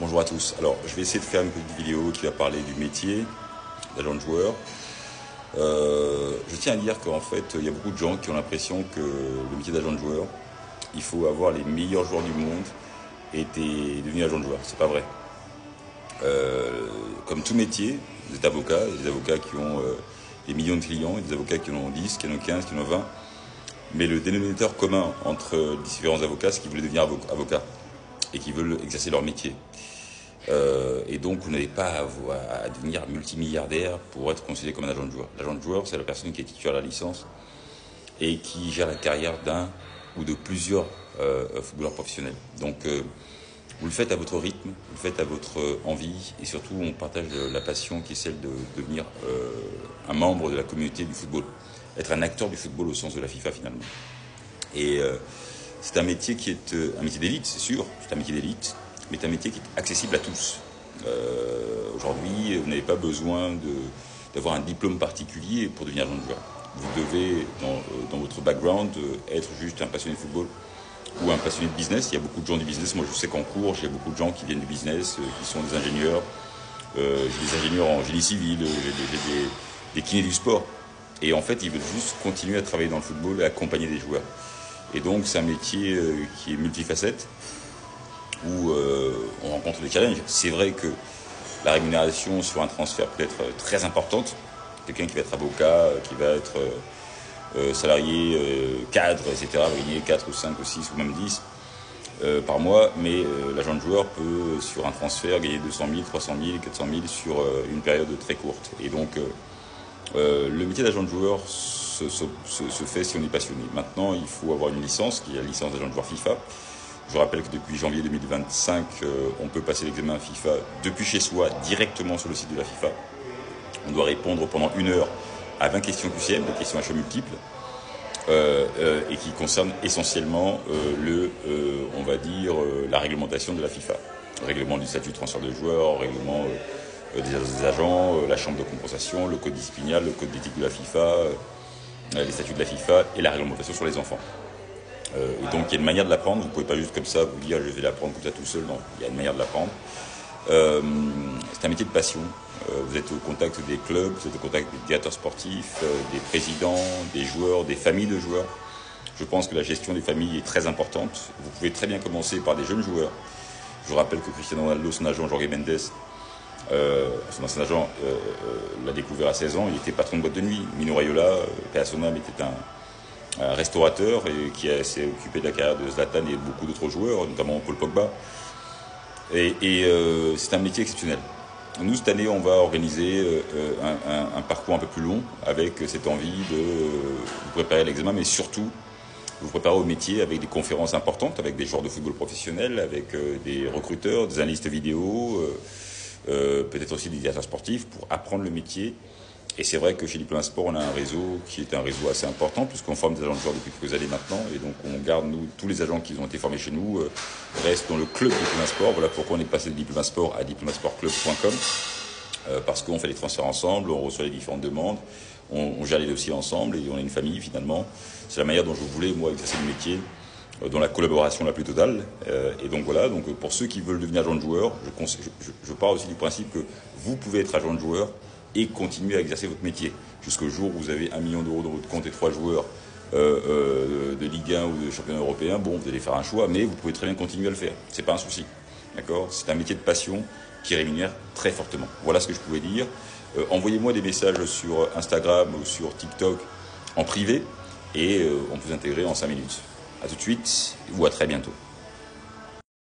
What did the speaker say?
Bonjour à tous. Alors, je vais essayer de faire une petite vidéo qui va parler du métier d'agent de joueur. Je tiens à dire qu'en fait, il y a beaucoup de gens qui ont l'impression que le métier d'agent de joueur, il faut avoir les meilleurs joueurs du monde et devenir agent de joueur. C'est pas vrai. Comme tout métier, vous êtes avocat, il y a des avocats qui ont des millions de clients, et des avocats qui en ont 10, qui en ont 15, qui en ont 20. Mais le dénominateur commun entre les différents avocats, c'est qu'ils veulent devenir avocats et qui veulent exercer leur métier. Et donc, vous n'avez pas à devenir multimilliardaire pour être considéré comme un agent de joueur. L'agent de joueur, c'est la personne qui est titulaire de la licence et qui gère la carrière d'un ou de plusieurs footballeurs professionnels. Donc, vous le faites à votre rythme, vous le faites à votre envie, et surtout, on partage la passion qui est celle de devenir un membre de la communauté du football, être un acteur du football au sens de la FIFA finalement. Et c'est un métier qui est un métier d'élite, c'est sûr, c'est un métier d'élite, mais c'est un métier qui est accessible à tous. Aujourd'hui, vous n'avez pas besoin d'avoir un diplôme particulier pour devenir agent de joueur. Vous devez, dans votre background, être juste un passionné de football ou un passionné de business. Il y a beaucoup de gens du business. Moi, je sais qu'en cours, j'ai beaucoup de gens qui viennent du business, qui sont des ingénieurs. J'ai des ingénieurs en génie civil, j'ai des kinés du sport. Et en fait, ils veulent juste continuer à travailler dans le football et accompagner des joueurs. Et donc, c'est un métier qui est multifacette, où on rencontre des challenges. C'est vrai que la rémunération sur un transfert peut être très importante. Quelqu'un qui va être avocat, qui va être salarié, cadre, etc., va gagner 4 ou 5 ou 6 ou même 10 par mois, mais l'agent de joueur peut, sur un transfert, gagner 200 000, 300 000, 400 000 sur une période très courte. Et donc, le métier d'agent de joueur se fait si on est passionné. Maintenant, il faut avoir une licence, qui est la licence d'agent de joueur FIFA. Je rappelle que depuis janvier 2025, on peut passer l'examen FIFA depuis chez soi, directement sur le site de la FIFA. On doit répondre pendant 1 heure à 20 questions QCM, des questions à choix multiples, et qui concernent essentiellement on va dire, la réglementation de la FIFA. Le règlement du statut de transfert de joueurs, le règlement des agents, la chambre de compensation, le code disciplinaire, le code d'éthique de la FIFA, les statuts de la FIFA et la réglementation sur les enfants. Et donc il y a une manière de l'apprendre, vous ne pouvez pas juste comme ça vous dire je vais l'apprendre comme ça tout seul, non, il y a une manière de l'apprendre. C'est un métier de passion, vous êtes au contact des clubs, vous êtes au contact des directeurs sportifs, des présidents, des joueurs, des familles de joueurs. Je pense que la gestion des familles est très importante. Vous pouvez très bien commencer par des jeunes joueurs. Je vous rappelle que Cristiano Ronaldo, son agent Jorge Mendes, son ancien agent l'a découvert à 16 ans, il était patron de boîte de nuit. Mino Raiola, paix à son âme, était un restaurateur et qui s'est occupé de la carrière de Zlatan et de beaucoup d'autres joueurs, notamment Paul Pogba. Et c'est un métier exceptionnel. Nous, cette année, on va organiser un parcours un peu plus long avec cette envie de vous préparer à l'examen, mais surtout vous préparer au métier avec des conférences importantes, avec des joueurs de football professionnels, avec des recruteurs, des analystes vidéo, peut-être aussi des directeurs sportifs pour apprendre le métier. Et c'est vrai que chez Diplôme Sport, on a un réseau qui est un réseau assez important, puisqu'on forme des agents de joueurs depuis quelques années maintenant. Et donc, on garde, nous, tous les agents qui ont été formés chez nous restent dans le club Diplôme Sport. Voilà pourquoi on est passé de Diplôme Sport à diplomasportclub.com. Parce qu'on fait les transferts ensemble, on reçoit les différentes demandes, on gère les dossiers ensemble et on est une famille finalement. C'est la manière dont je voulais, moi, exercer le métier, dans la collaboration la plus totale. Et donc voilà, donc pour ceux qui veulent devenir agent de joueur, je pars aussi du principe que vous pouvez être agent de joueur et continuer à exercer votre métier. Jusqu'au jour où vous avez 1 million d'euros dans votre compte et 3 joueurs de Ligue 1 ou de championnat européen, bon, vous allez faire un choix, mais vous pouvez très bien continuer à le faire. C'est pas un souci. D'accord ? C'est un métier de passion qui rémunère très fortement. Voilà ce que je pouvais dire. Envoyez-moi des messages sur Instagram ou sur TikTok en privé et on peut s'intégrer en 5 minutes. À tout de suite ou à très bientôt.